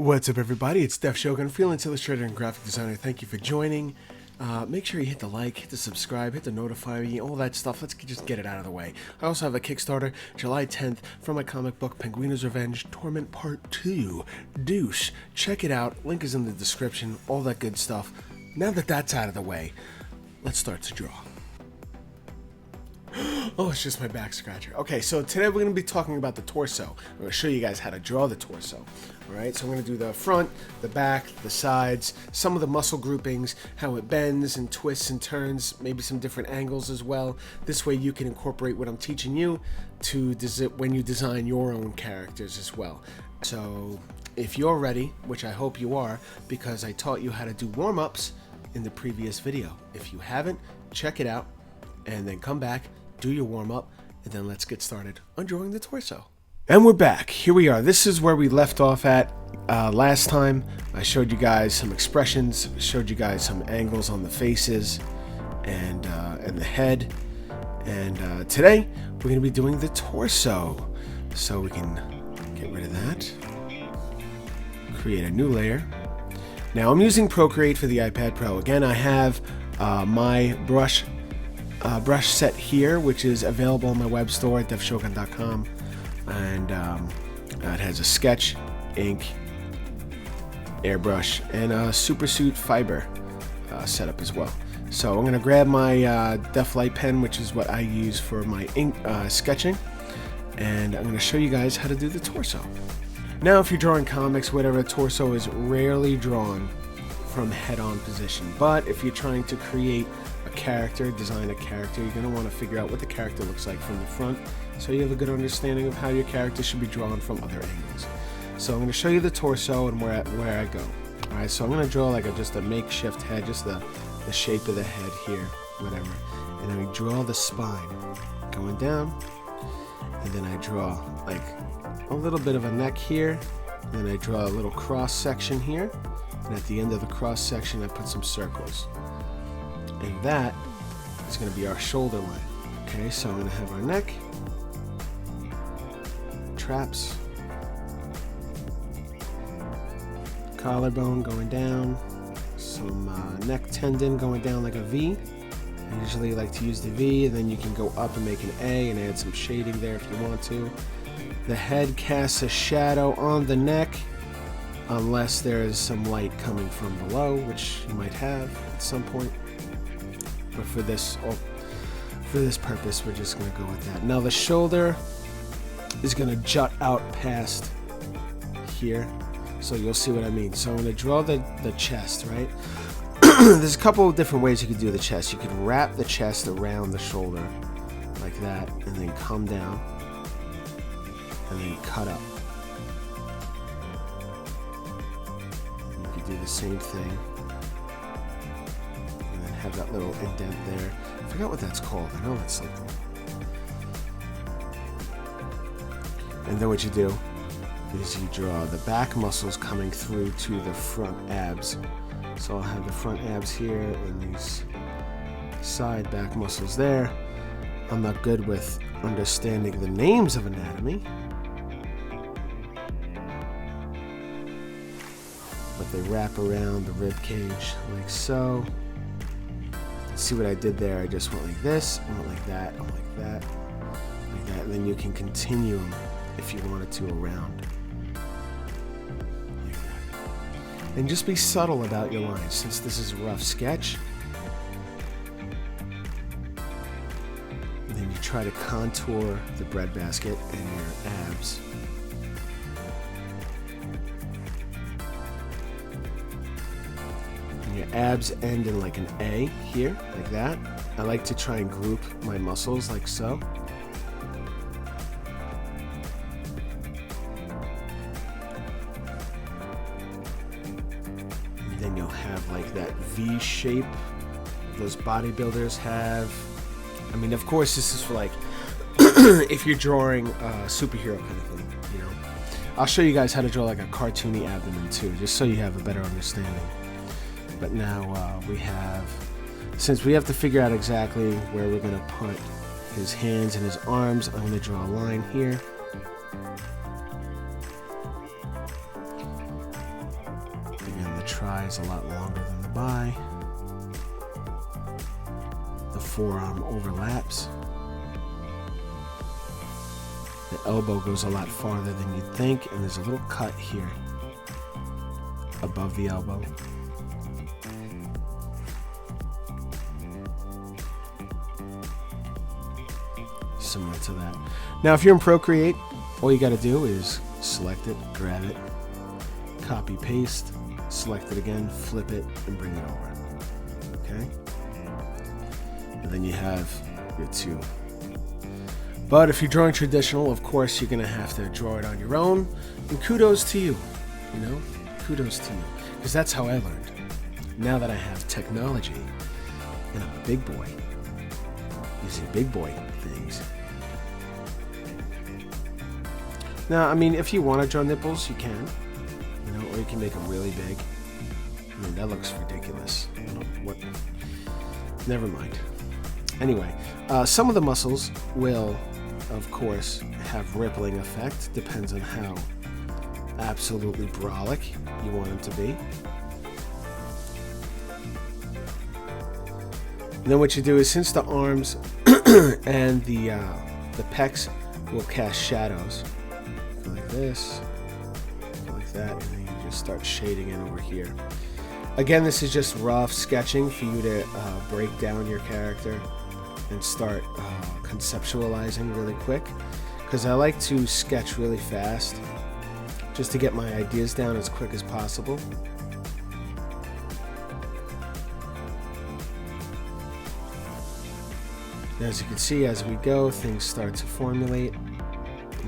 What's up, everybody? It's Def Shogun, freelance illustrator and graphic designer. Thank you for joining. Make sure you hit the like, hit the subscribe, hit the notify me, all that stuff. Let's just get it out of the way. I also have a Kickstarter, July 10th, for my comic book, Penguina's Revenge, Torment Part 2. Douche. Check it out. Link is in the description, all that good stuff. Now that that's out of the way, let's start to draw. Oh, it's just my back scratcher. Okay, so today we're going to be talking about the torso. I'm going to show you guys how to draw the torso. Alright, so I'm going to do the front, the back, the sides, some of the muscle groupings, how it bends and twists and turns, maybe some different angles as well. This way you can incorporate what I'm teaching you to when you design your own characters as well. So if you're ready, which I hope you are, because I taught you how to do warm-ups in the previous video. If you haven't, check it out and then come back, do your warm-up, and then let's get started on drawing the torso. And we're back. Here we are. This is where we left off at last time. I showed you guys some expressions, showed you guys some angles on the faces and the head. And today we're going to be doing the torso. So we can get rid of that. Create a new layer. Now I'm using Procreate for the iPad Pro. Again, I have my brush set here, which is available on my web store at defshogun.com, and it has a sketch, ink, airbrush, and a supersuit fiber setup as well. So I'm going to grab my Def Light pen, which is what I use for my ink sketching, and I'm going to show you guys how to do the torso. Now, if you're drawing comics, whatever, torso is rarely drawn from head-on position, but if you're trying to create a character, design a character, you're going to want to figure out what the character looks like from the front, so you have a good understanding of how your character should be drawn from other angles. So I'm going to show you the torso and where I go. Alright, so I'm going to draw like just a makeshift head, just the shape of the head here, whatever. And then we draw the spine going down, and then I draw like a little bit of a neck here, and then I draw a little cross section here, and at the end of the cross section I put some circles. And that is going to be our shoulder line. Okay, so I'm going to have our neck, traps, collarbone going down, some neck tendon going down like a V. I usually like to use the V, and then you can go up and make an A and add some shading there if you want to. The head casts a shadow on the neck, unless there is some light coming from below, which you might have at some point. But for this purpose, we're just going to go with that. Now the shoulder is going to jut out past here, so you'll see what I mean. So I'm going to draw the chest, right? There's a couple of different ways you could do the chest. You could wrap the chest around the shoulder like that, and then come down, and then cut up. You could do the same thing. Have that little indent there. I forgot what that's called. I know it's something. And then what you do is you draw the back muscles coming through to the front abs. So I'll have the front abs here and these side back muscles there. I'm not good with understanding the names of anatomy, but they wrap around the rib cage like so. See what I did there? I just went like this, I went like that, I went like that, like that, and then you can continue them if you wanted to around. Like that. And just be subtle about your lines, since this is a rough sketch. And then you try to contour the breadbasket and your abs. Your abs end in like an A here, like that. I like to try and group my muscles like so. And then you'll have like that V shape those bodybuilders have. I mean, of course, this is for like if you're drawing a superhero kind of thing, you know. I'll show you guys how to draw like a cartoony abdomen too, just so you have a better understanding. But now since we have to figure out exactly where we're going to put his hands and his arms, I'm going to draw a line here. tri is a lot longer than the bi. The forearm overlaps. The elbow goes a lot farther than you'd think, and there's a little cut here above the elbow. Similar to that. Now, if you're in Procreate, all you got to do is select it, grab it, copy, paste, select it again, flip it, and bring it over. Okay? And then you have your two. But if you're drawing traditional, of course, you're going to have to draw it on your own. And kudos to you. You know? Kudos to you. Because that's how I learned. Now that I have technology, and I'm a big boy, using big boy things. Now, I mean, if you want to draw nipples, you can. You know, or you can make them really big. I mean, that looks ridiculous. I don't know what. Never mind. Anyway, some of the muscles will, of course, have rippling effect. Depends on how absolutely brolic you want them to be. And then what you do is, since the arms and the pecs will cast shadows, go like this, go like that, and then you just start shading it over here. Again, this is just rough sketching for you to break down your character and start conceptualizing really quick, because I like to sketch really fast just to get my ideas down as quick as possible. As you can see, as we go, things start to formulate,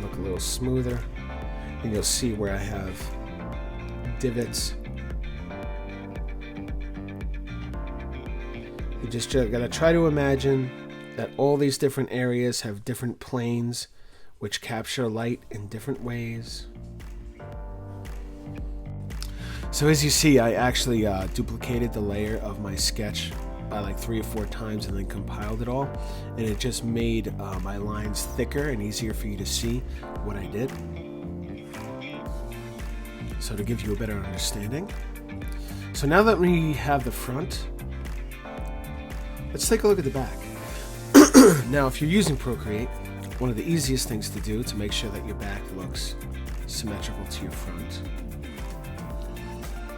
look a little smoother, and you'll see where I have divots. You just gotta try to imagine that all these different areas have different planes which capture light in different ways. So as you see, I actually duplicated the layer of my sketch by like 3 or 4 times and then compiled it all, and it just made my lines thicker and easier for you to see what I did. So to give you a better understanding. So now that we have the front, let's take a look at the back. Now, if you're using Procreate, one of the easiest things to do to make sure that your back looks symmetrical to your front,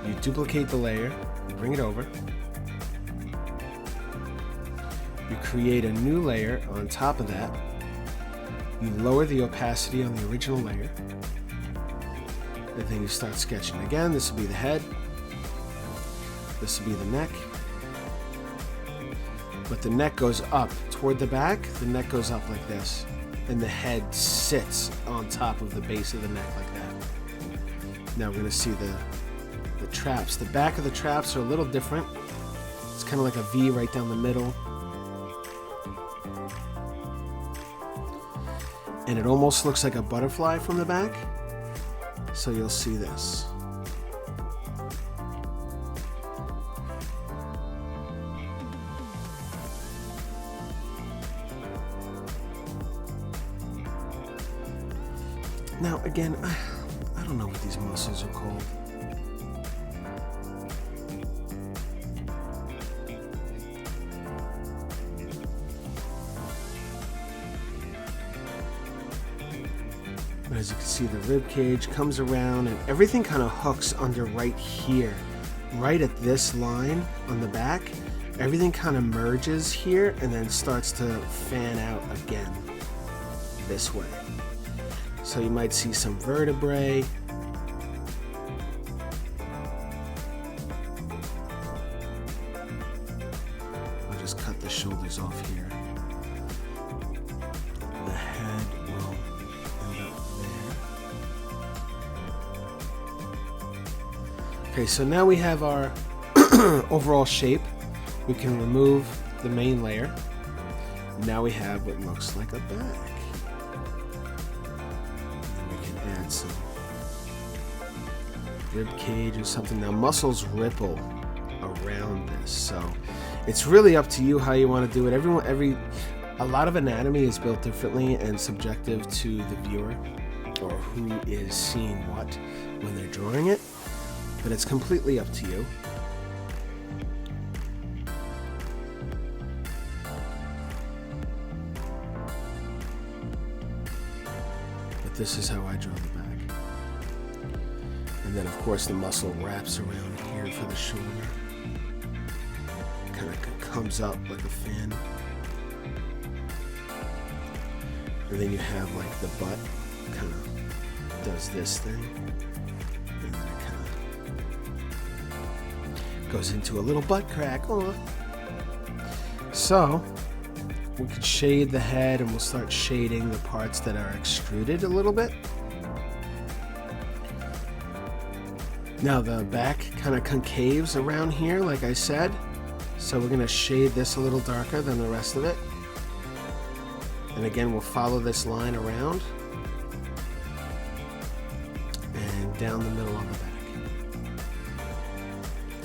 you duplicate the layer, you bring it over, you create a new layer on top of that, you lower the opacity on the original layer, and then you start sketching. Again, this will be the head, this will be the neck, but the neck goes up toward the back, the neck goes up like this, and the head sits on top of the base of the neck like that. Now we're going to see the traps. The back of the traps are a little different. It's kind of like a V right down the middle. And it almost looks like a butterfly from the back. So you'll see this. Now again, I don't know what these muscles are called. But as you can see, the rib cage comes around and everything kind of hooks under right here. Right at this line on the back, everything kind of merges here and then starts to fan out again this way. So you might see some vertebrae. I'll just cut the shoulders off here. The head will end up there. Okay, so now we have our overall shape. We can remove the main layer. Now we have what looks like a back. Some rib cage or something. Now muscles ripple around this, so it's really up to you how you want to do it. A lot of anatomy is built differently and subjective to the viewer or who is seeing what when they're drawing it. but it's completely up to you. But this is how I draw the back. And then of course the muscle wraps around here for the shoulder. Kind of comes up like a fan. And then you have like the butt kind of does this thing. And then it kind of goes into a little butt crack. Oh. So we could shade the head and we'll start shading the parts that are extruded a little bit. Now the back kind of concaves around here, like I said. So we're going to shade this a little darker than the rest of it. And again, we'll follow this line around and down the middle of the back.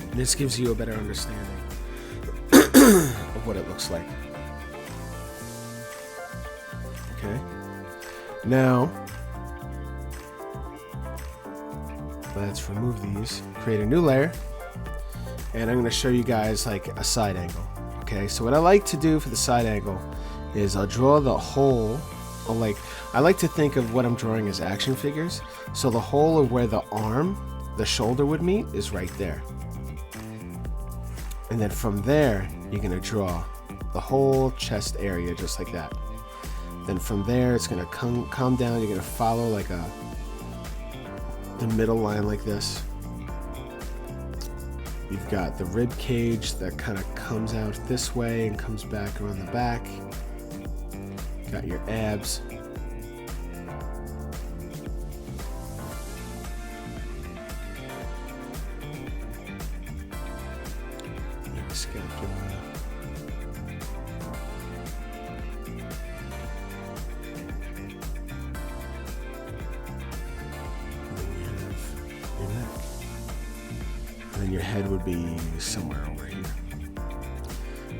And this gives you a better understanding of what it looks like. Okay. Now, let's remove these, create a new layer, and I'm going to show you guys like a side angle. Okay, so what I like to do for the side angle is I'll draw the hole, or like I like to think of what I'm drawing as action figures. So the hole of where the arm, the shoulder would meet is right there. And then from there, you're going to draw the whole chest area just like that. Then from there, it's going to come down. You're going to follow like the middle line like this. You've got the rib cage that kind of comes out this way and comes back around the back. Got your abs. Your scapula. And then your head would be somewhere over here.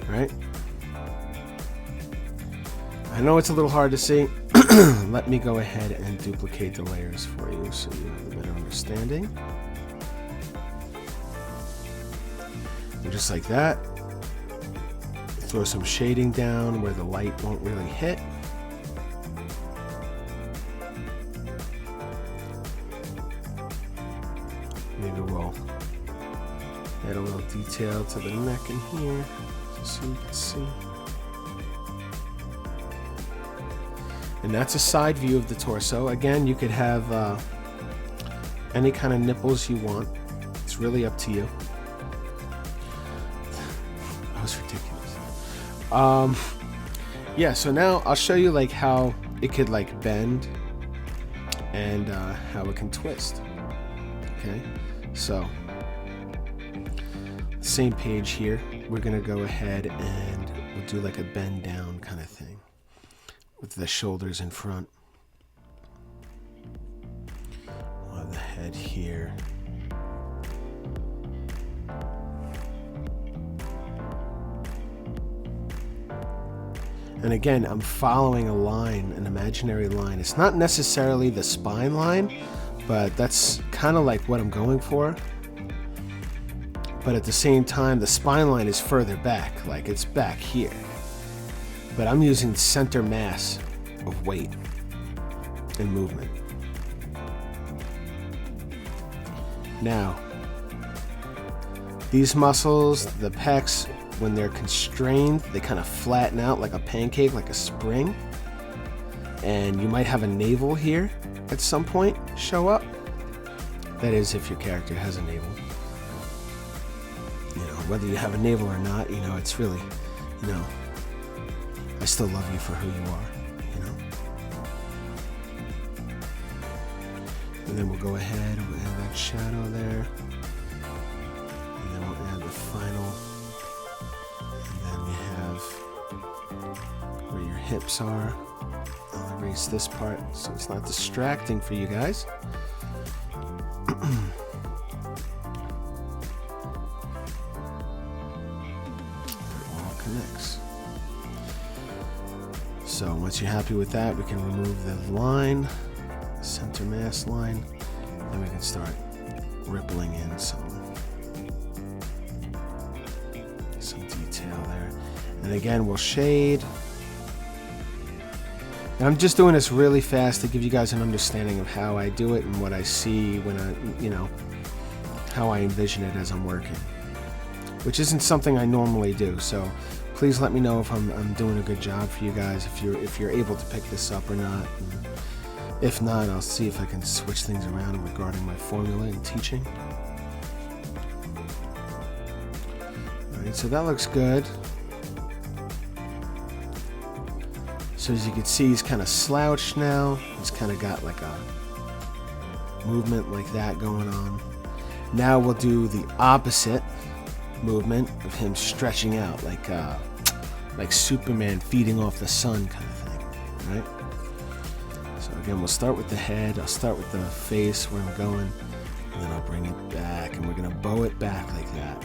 All right? I know it's a little hard to see. Let me go ahead and duplicate the layers for you so you have a better understanding. And just like that, throw some shading down where the light won't really hit. Maybe we'll add a little detail to the neck in here, just so you can see. And that's a side view of the torso. Again, you could have any kind of nipples you want. It's really up to you. That was ridiculous. Yeah, so now I'll show you like how it could like bend and how it can twist. Okay, so same page here. We're gonna go ahead and we'll do like a bend down kind of thing with the shoulders in front. We'll have the head here. And again, I'm following a line, an imaginary line. It's not necessarily the spine line, but that's kind of like what I'm going for. But at the same time, the spine line is further back, like it's back here. But I'm using center mass of weight and movement. Now, these muscles, the pecs, when they're constrained, they kind of flatten out like a pancake, like a spring. And you might have a navel here at some point show up. That is, if your character has a navel. You know, whether you have a navel or not, you know, it's really, you know, I still love you for who you are, you know. And then we'll go ahead and we'll add that shadow there. And then we'll add the final. And then we have where your hips are. I'll erase this part so it's not distracting for you guys. Connects. So once you're happy with that, we can remove the line, center mass line, and we can start rippling in some detail there. And again, we'll shade. And I'm just doing this really fast to give you guys an understanding of how I do it and what I see when how I envision it as I'm working, which isn't something I normally do. So please let me know if I'm doing a good job for you guys, if you're able to pick this up or not. And if not, I'll see if I can switch things around regarding my formula and teaching. All right, so that looks good. So as you can see, he's kind of slouched now. He's kind of got like a movement like that going on. Now we'll do the opposite movement of him stretching out, like Superman feeding off the sun kind of thing, right? So again, we'll start with the head. I'll start with the face where I'm going, and then I'll bring it back, and we're gonna bow it back like that.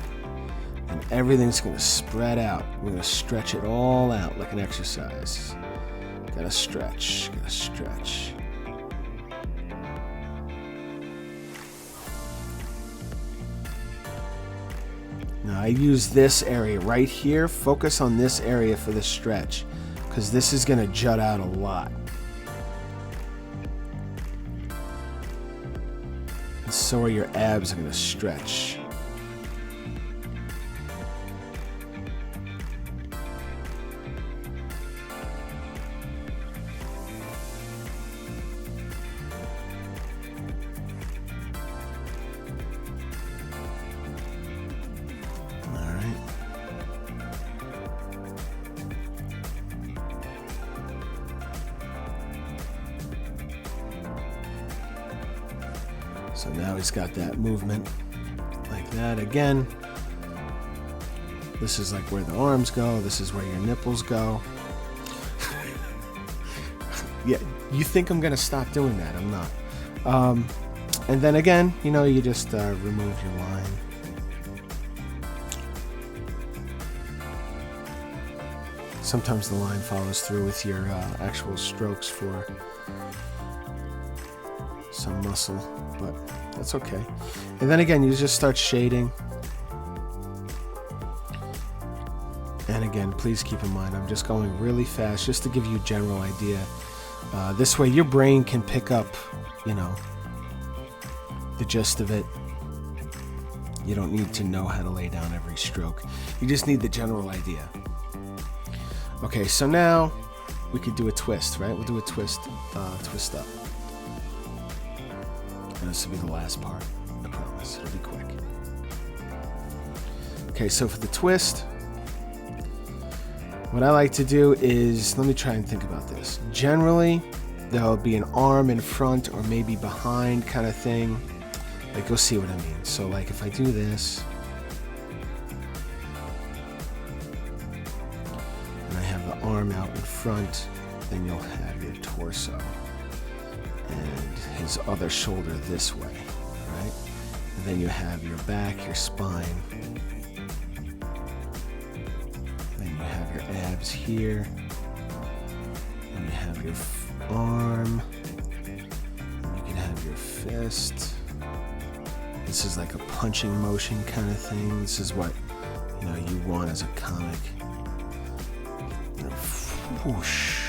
And everything's gonna spread out. We're gonna stretch it all out like an exercise. Gotta stretch, gotta stretch. Now I use this area right here. Focus on this area for the stretch, because this is gonna jut out a lot. And so are your abs are gonna stretch. So now he's got that movement like that. Again, this is like where the arms go. This is where your nipples go. Yeah, you think I'm gonna stop doing that? I'm not. And then again, you just remove your line. Sometimes the line follows through with your actual strokes for some muscle, but that's okay. And then again, you just start shading. And again, please keep in mind, I'm just going really fast just to give you a general idea. This way your brain can pick up, the gist of it. You don't need to know how to lay down every stroke. You just need the general idea. Okay, so now we could do a twist, right? We'll do a twist up. And this will be the last part, I promise. It'll be quick. Okay, so for the twist, what I like to do is, let me try and think about this. Generally, there'll be an arm in front or maybe behind kind of thing. Like, you'll see what I mean. So like if I do this, and I have the arm out in front, then you'll have your torso and his other shoulder this way, right? And then you have your back, your spine. Then you have your abs here. And you have your arm. And you can have your fist. This is like a punching motion kind of thing. This is what you want as a comic. Whoosh.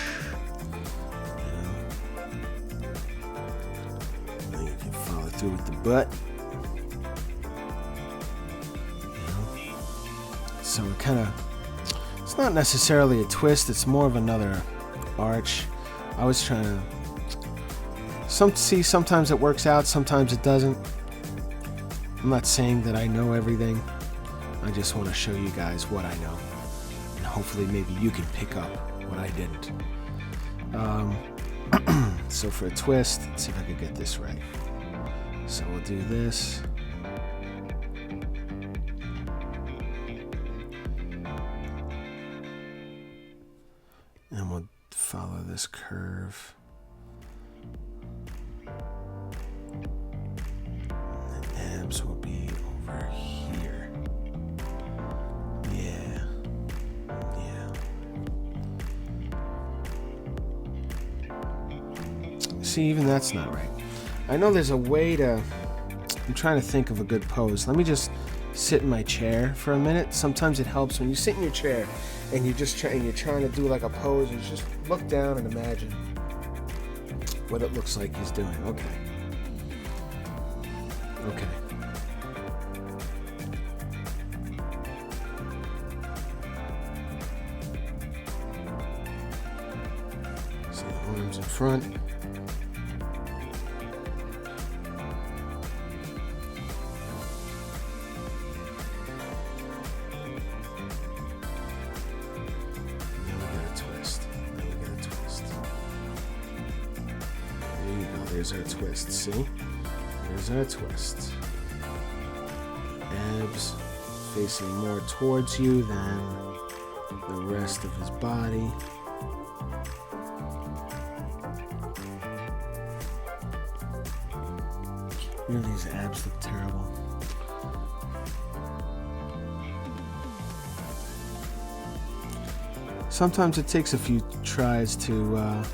Then you can follow through with the butt. So it kind of, it's not necessarily a twist. It's more of another arch. I was trying to sometimes it works out, sometimes it doesn't. I'm not saying that I know everything. I just want to show you guys what I know. And hopefully maybe you can pick up what I didn't. So for a twist, let's see if I can get this right. So we'll do this. And we'll follow this curve. Will be over here. Yeah. See, even that's not right. I know there's a way to I'm trying to think of a good pose. Let me just sit in my chair for a minute. Sometimes it helps when you sit in your chair and you're trying to do like a pose. You just look down and imagine what it looks like he's doing. Okay. So the arms in front. There's our twist, see? There's our twist. Abs facing more towards you than the rest of his body. Really, his abs look terrible. Sometimes it takes a few tries to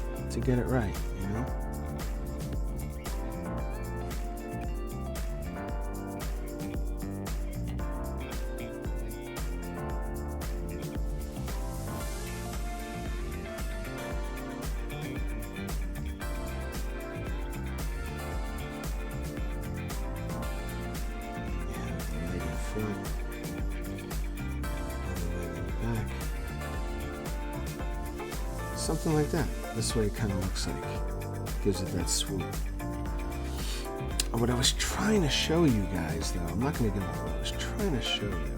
get it right, you know? Something like that. This way it kind of looks like. Gives it that swoop. What I was trying to show you guys, though, I'm not going to give it away. I was trying to show you.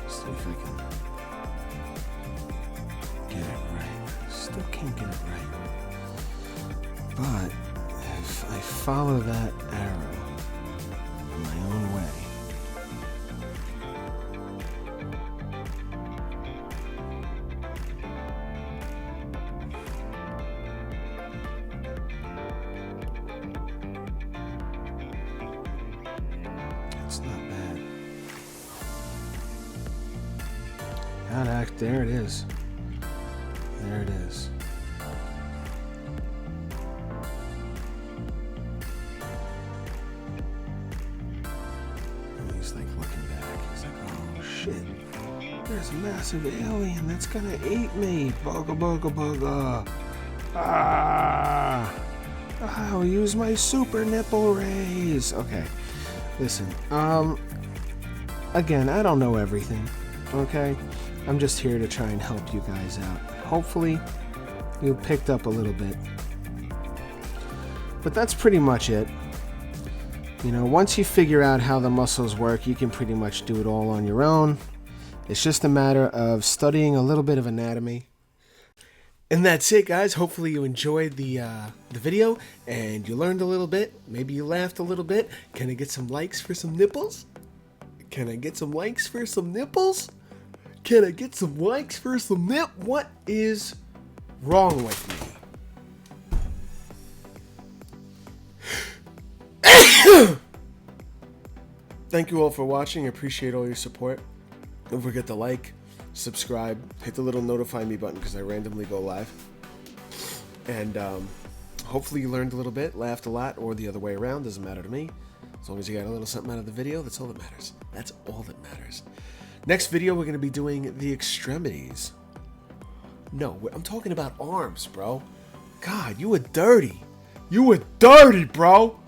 See if I can get it right. Still can't get it right. But if I follow that arrow in my own way, it's not bad. There it is. There it is. He's like looking back. He's like, oh shit. There's a massive alien that's gonna eat me. Bugga bugga bugga. I'll use my super nipple rays. Okay. Listen, again, I don't know everything. Okay? I'm just here to try and help you guys out. Hopefully, you picked up a little bit. But that's pretty much it. You know, once you figure out how the muscles work, you can pretty much do it all on your own. It's just a matter of studying a little bit of anatomy. And that's it, guys. Hopefully you enjoyed the video and you learned a little bit. Maybe you laughed a little bit. Can I get some likes for some nipples? Can I get some likes for some nipples? Can I get some likes for some nip? What is wrong with me? Thank you all for watching. I appreciate all your support. Don't forget to like, subscribe, hit the little notify me button because I randomly go live. And hopefully you learned a little bit, laughed a lot, or the other way around. Doesn't matter to me. As long as you got a little something out of the video, that's all that matters. That's all that matters. Next video, we're going to be doing the extremities. No, I'm talking about arms, bro. God, you were dirty. You were dirty, bro.